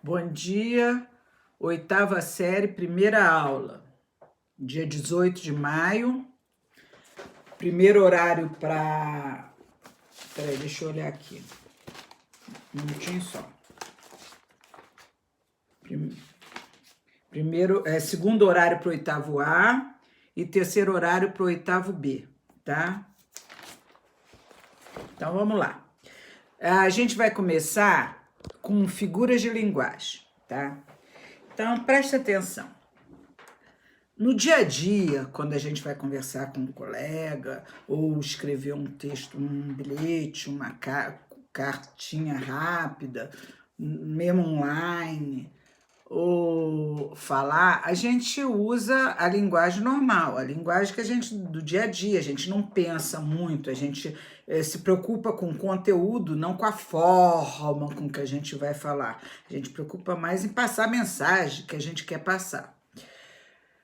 Bom dia, oitava série, primeira aula, dia 18 de maio, primeiro horário para... Peraí, deixa eu olhar aqui, um minutinho só. Segundo horário para o oitavo A e terceiro horário para o oitavo B, tá? Então, vamos lá. A gente vai começar com figuras de linguagem, tá? Então, presta atenção. No dia a dia, quando a gente vai conversar com um colega, ou escrever um texto, um bilhete, uma cartinha rápida, mesmo online, ou falar, a gente usa a linguagem normal, a linguagem que a gente, do dia a dia, a gente não pensa muito, a gente se preocupa com o conteúdo, não com a forma com que a gente vai falar. A gente preocupa mais em passar a mensagem que a gente quer passar.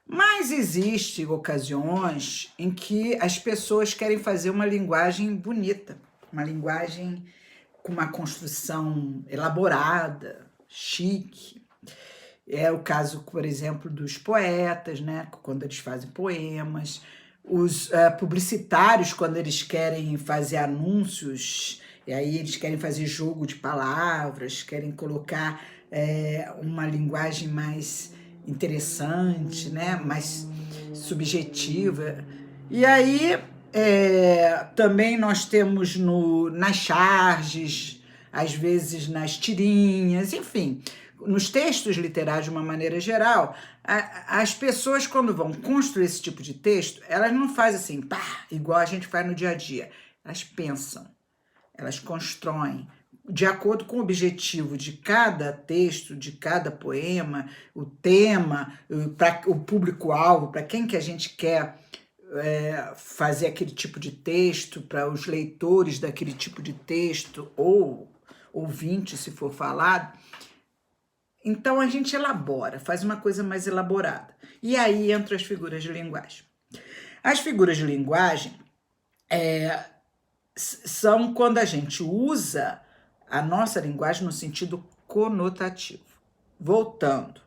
Mas existem ocasiões em que as pessoas querem fazer uma linguagem bonita, uma linguagem com uma construção elaborada, chique. É o caso, por exemplo, dos poetas, né? Quando eles fazem poemas, os publicitários, quando eles querem fazer anúncios, e aí eles querem fazer jogo de palavras, querem colocar uma linguagem mais interessante, né? Mais subjetiva. E aí também nós temos nas charges, às vezes nas tirinhas, enfim, nos textos literários de uma maneira geral, as pessoas quando vão construir esse tipo de texto, elas não fazem assim, pá, igual a gente faz no dia a dia. Elas pensam, elas constroem, de acordo com o objetivo de cada texto, de cada poema, o tema, o público-alvo, para quem que a gente quer fazer aquele tipo de texto, para os leitores daquele tipo de texto, ou ouvintes, se for falado. Então, a gente elabora, faz uma coisa mais elaborada. E aí entram as figuras de linguagem. As figuras de linguagem são quando a gente usa a nossa linguagem no sentido conotativo. Voltando.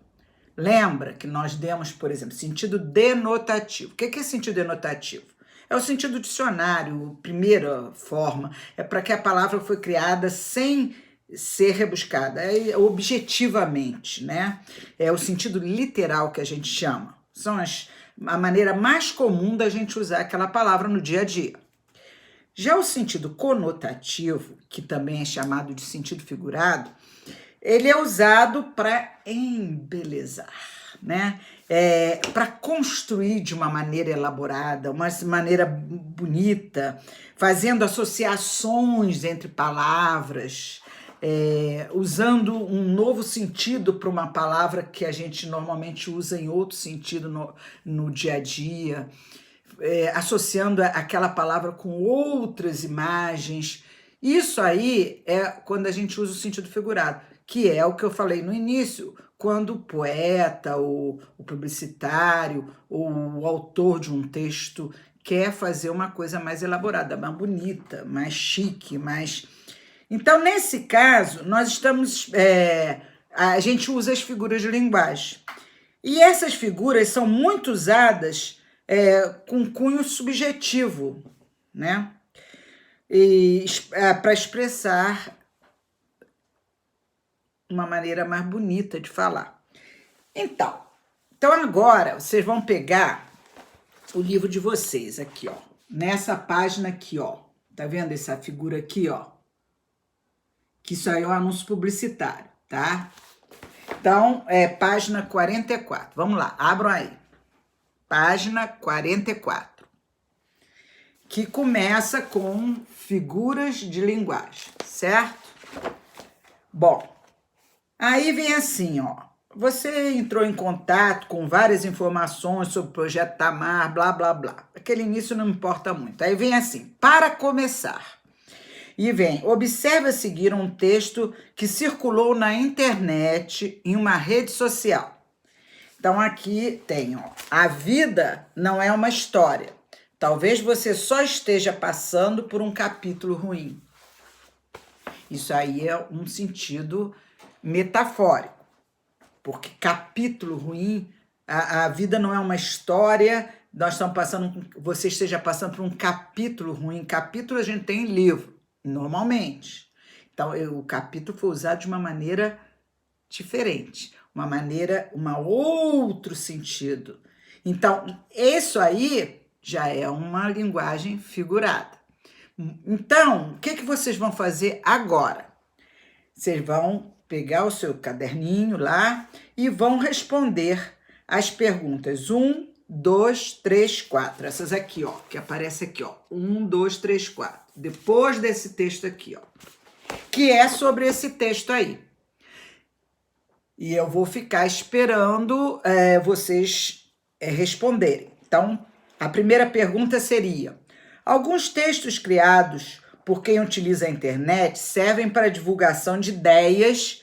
Lembra que nós demos, por exemplo, sentido denotativo. O que é sentido denotativo? É o sentido dicionário, primeira forma. É para que a palavra foi criada sem ser rebuscada, objetivamente, né? É o sentido literal que a gente chama. São a maneira mais comum da gente usar aquela palavra no dia a dia. Já o sentido conotativo, que também é chamado de sentido figurado, ele é usado para embelezar, né? Para construir de uma maneira elaborada, uma maneira bonita, fazendo associações entre palavras, usando um novo sentido para uma palavra que a gente normalmente usa em outro sentido no dia a dia, associando aquela palavra com outras imagens. Isso aí é quando a gente usa o sentido figurado, que é o que eu falei no início, quando o poeta, o publicitário, ou o autor de um texto quer fazer uma coisa mais elaborada, mais bonita, mais chique, mais... Então, nesse caso, nós estamos... a gente usa as figuras de linguagem. E essas figuras são muito usadas com cunho subjetivo, né? Para expressar uma maneira mais bonita de falar. Então agora vocês vão pegar o livro de vocês aqui, ó, nessa página aqui, ó. Tá vendo essa figura aqui, ó? Que isso aí é um anúncio publicitário, tá? Então, página 44. Vamos lá, abram aí. Página 44. Que começa com figuras de linguagem, certo? Bom, aí vem assim, ó. Você entrou em contato com várias informações sobre o projeto Tamar, blá, blá, blá. Aquele início não importa muito. Aí vem assim, para começar. E vem, observe a seguir um texto que circulou na internet em uma rede social. Então, aqui tem, ó, a vida não é uma história. Talvez você só esteja passando por um capítulo ruim. Isso aí é um sentido metafórico. porque capítulo ruim, a vida não é uma história, você esteja passando por um capítulo ruim. Capítulo a gente tem em livro, normalmente. Então, o capítulo foi usado de uma maneira diferente, outro sentido. Então, isso aí já é uma linguagem figurada. Então, o que vocês vão fazer agora? Vocês vão pegar o seu caderninho lá e vão responder as perguntas 1, 2, 3, 4. Essas aqui, ó, que aparece aqui, ó. 1, 2, 3, 4. Depois desse texto aqui, ó, que é sobre esse texto aí. E eu vou ficar esperando vocês responderem. Então, a primeira pergunta seria: alguns textos criados por quem utiliza a internet servem para divulgação de ideias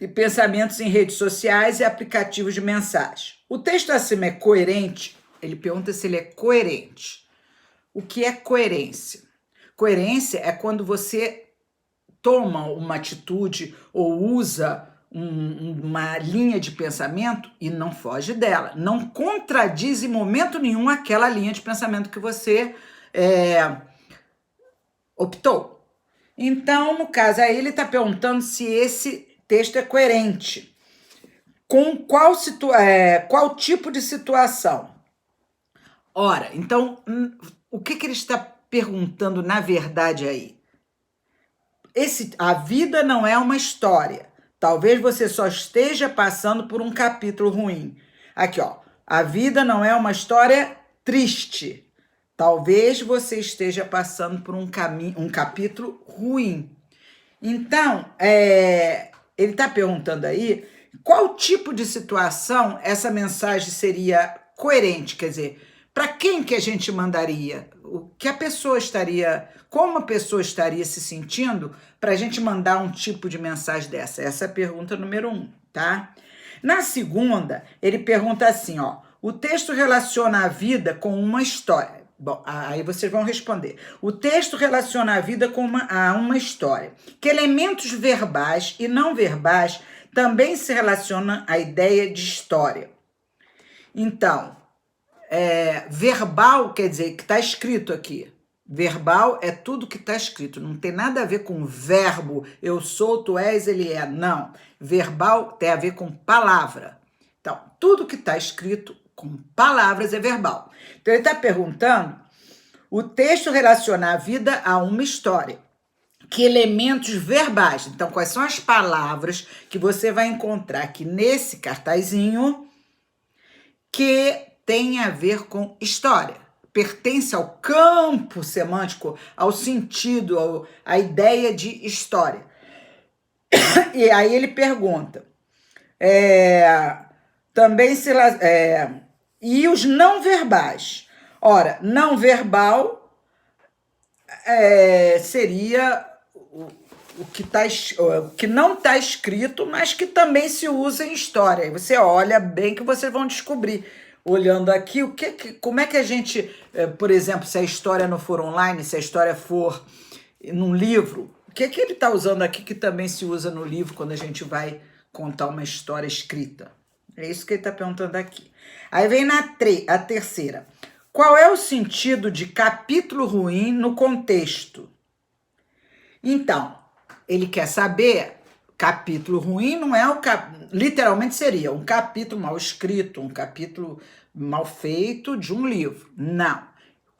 e pensamentos em redes sociais e aplicativos de mensagem. O texto acima é coerente? Ele pergunta se ele é coerente. O que é coerência? Coerência é quando você toma uma atitude ou usa uma linha de pensamento e não foge dela, não contradiz em momento nenhum aquela linha de pensamento que você optou. Então, no caso, aí ele está perguntando se esse texto é coerente. Com qual tipo de situação? Ora, então, o que ele está perguntando na verdade aí? A vida não é uma história. Talvez você só esteja passando por um capítulo ruim. Aqui, ó. A vida não é uma história triste. Talvez você esteja passando por um capítulo ruim. Então, ele está perguntando aí qual tipo de situação essa mensagem seria coerente. Quer dizer, para quem que a gente mandaria? Como a pessoa estaria se sentindo para a gente mandar um tipo de mensagem dessa? Essa é a pergunta número 1, tá? Na segunda, ele pergunta assim, ó: o texto relaciona a vida com uma história. Bom, aí vocês vão responder. O texto relaciona a vida com uma história. Que elementos verbais e não verbais também se relacionam à ideia de história? Então, verbal quer dizer que está escrito aqui. Verbal é tudo que está escrito. Não tem nada a ver com verbo, eu sou, tu és, ele é. Não. Verbal tem a ver com palavra. Então, tudo que está escrito com palavras é verbal. Então, ele está perguntando: o texto relaciona a vida a uma história. Que elementos verbais? Então, quais são as palavras que você vai encontrar aqui nesse cartazinho que tem a ver com história? Pertence ao campo semântico, ao sentido, à ideia de história. E aí ele pergunta, também e os não verbais? Ora, não verbal seria o que não está escrito, mas que também se usa em história. Aí você olha bem que vocês vão descobrir. Olhando aqui, como é que a gente, por exemplo, se a história não for online, se a história for num livro, o que ele está usando aqui que também se usa no livro quando a gente vai contar uma história escrita? É isso que ele está perguntando aqui. Aí vem a terceira. Qual é o sentido de capítulo ruim no contexto? Então, ele quer saber, capítulo ruim não é literalmente seria um capítulo mal escrito, um capítulo mal feito de um livro. Não.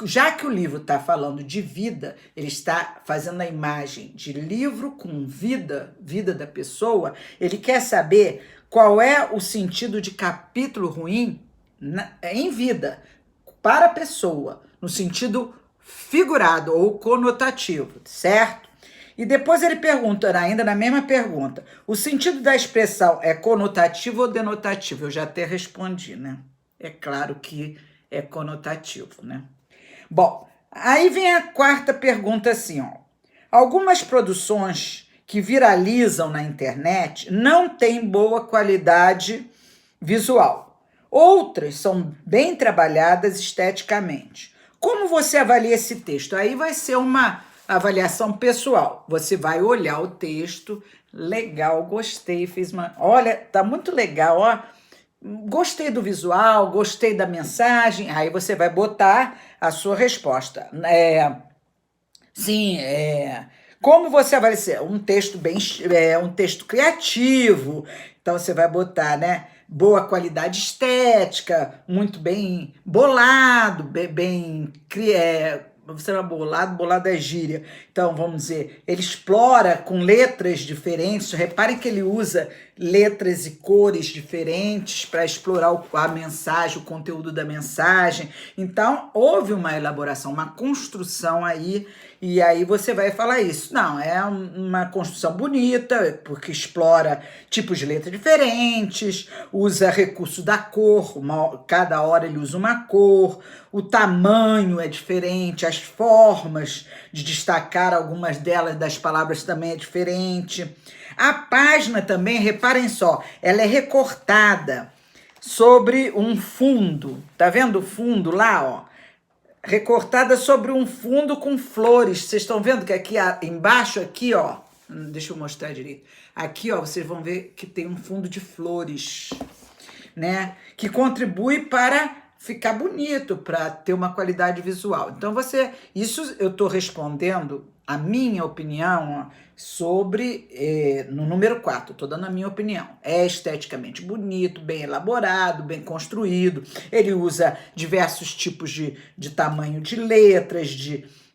Já que o livro está falando de vida, ele está fazendo a imagem de livro com vida da pessoa, ele quer saber qual é o sentido de capítulo ruim em vida, para a pessoa, no sentido figurado ou conotativo, certo? E depois ele pergunta, ainda na mesma pergunta, o sentido da expressão é conotativo ou denotativo? Eu já até respondi, né? É claro que é conotativo, né? Bom, aí vem a quarta pergunta assim, ó. Algumas produções que viralizam na internet não têm boa qualidade visual. Outras são bem trabalhadas esteticamente. Como você avalia esse texto? Aí vai ser uma avaliação pessoal. Você vai olhar o texto, legal, gostei, fiz uma... Olha, tá muito legal, ó. Gostei do visual, gostei da mensagem, aí você vai botar a sua resposta. Sim, como você avalia? Um texto um texto criativo, então você vai botar, né? Boa qualidade estética, muito bem bolado, você vai bolado é gíria. Então, vamos dizer, ele explora com letras diferentes. Reparem que ele usa letras e cores diferentes para explorar a mensagem, o conteúdo da mensagem. Então, houve uma elaboração, uma construção aí, e aí você vai falar isso. Não, é uma construção bonita, porque explora tipos de letra diferentes, usa recurso da cor, cada hora ele usa uma cor, o tamanho é diferente, as formas de destacar algumas delas, das palavras também é diferente. A página também, reparem só, ela é recortada sobre um fundo. Tá vendo o fundo lá, ó? Recortada sobre um fundo com flores. Vocês estão vendo que aqui embaixo, aqui, ó, deixa eu mostrar direito. Aqui, ó, vocês vão ver que tem um fundo de flores, né? Que contribui para ficar bonito, para ter uma qualidade visual. Então, isso eu estou respondendo a minha opinião sobre, no número 4, estou dando a minha opinião. É esteticamente bonito, bem elaborado, bem construído. Ele usa diversos tipos de tamanho de letras,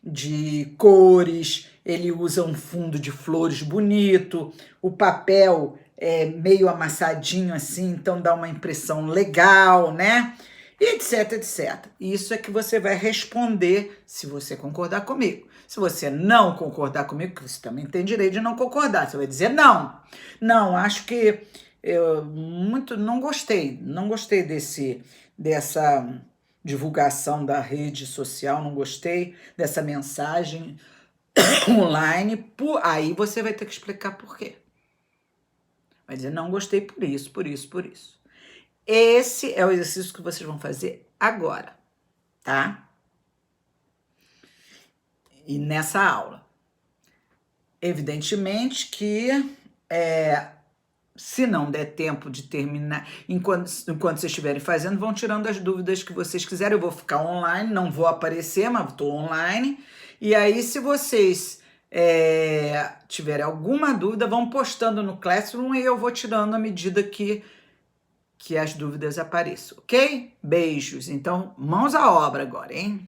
de cores. Ele usa um fundo de flores bonito. O papel é meio amassadinho assim, então dá uma impressão legal, né? Etc, etc. Isso é que você vai responder se você concordar comigo. Se você não concordar comigo, que você também tem direito de não concordar, você vai dizer não. Não, acho que eu não gostei dessa divulgação da rede social, não gostei dessa mensagem online. Aí você vai ter que explicar por quê. Vai dizer, não gostei por isso, por isso, por isso. Esse é o exercício que vocês vão fazer agora, tá? E nessa aula. Evidentemente que se não der tempo de terminar, enquanto vocês estiverem fazendo, vão tirando as dúvidas que vocês quiserem. Eu vou ficar online, não vou aparecer, mas estou online. E aí, se vocês tiverem alguma dúvida, vão postando no Classroom e eu vou tirando à medida que as dúvidas apareçam, ok? Beijos. Então, mãos à obra agora, hein?